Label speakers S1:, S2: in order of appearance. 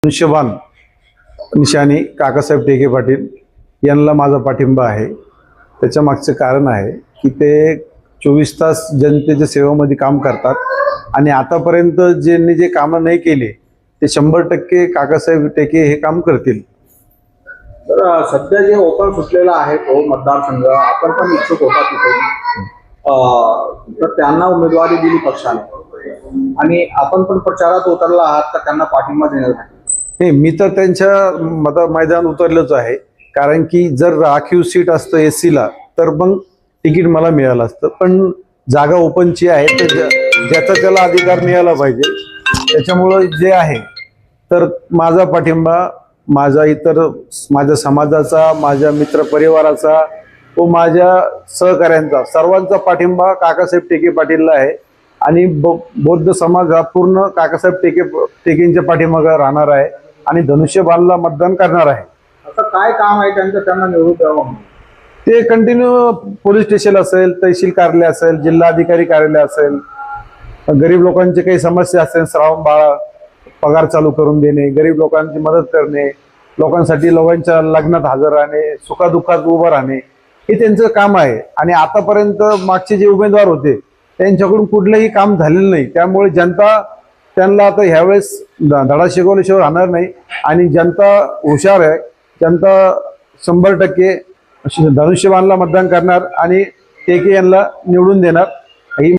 S1: धनुष्यबाण निशाणी काकासाहेब टेके पाटील यांना माझा पाठिंबा आहे। त्याच्या मागचे कारण आहे की ते 24 तास जनतेच्या सेवेमध्ये काम करतात आणि आतापर्यंत ज्यांनी जे कामं नाही केले ते 100% काकासाहेब टेके हे काम करतील।
S2: तर सध्या जे ओपन सुटलेला आहे तो मतदारसंघ आपण पण इच्छुक होता तिथे, तर त्यांना उमेदवारी दिली पक्षाने आणि आपण पण प्रचारात उतरला आहात तर त्यांना पाठिंबा देण्यासाठी।
S1: नाही, मी तर त्यांच्या मैदानात उतरलोच आहे, कारण की जर राखीव सीट असतं SC ला तर मग तिकीट मला मिळालं असतं, पण जागा ओपनची आहे तर ज्याचा त्याला अधिकार मिळाला पाहिजे। त्याच्यामुळं जे आहे तर माझा पाठिंबा माझ्या समाजाचा, माझ्या मित्र परिवाराचा व माझ्या सहकाऱ्यांचा सर्वांचा पाठिंबा काकासाहेब टेके पाटीलला आहे आणि बौद्ध समाज हा पूर्ण काकासाहेब टेकेंच्या पाठीमागे राहणार आहे आणि धनुष्यबाणला मतदान करणार आहे।
S2: आता काय काम आहे त्यांचं, त्यांना निवडून द्यावं?
S1: ते कंटिन्यू पोलीस स्टेशन असेल, तहसील कार्यालय असेल, जिल्हाधिकारी कार्यालय असेल, गरीब लोकांचे काही समस्या असेल, श्रावण बाळा पगार चालू करून देणे, गरीब लोकांची मदत करणे, लोकांच्या लग्नात हजर राहणे, सुखादुःखात उभं राहणे, हे त्यांचं काम आहे। आणि आतापर्यंत मागचे जे उमेदवार होते त्यांच्याकडून कुठलंही काम झालेलं नाही, त्यामुळे जनता त्यांना आता ह्यावेळेस धडा शिकवल्याशिवाय राहणार नाही आणि जनता हुशार आहे। जनता 100% धनुष्यबाणला मतदान करणार आणि टेके यांना निवडून देणार।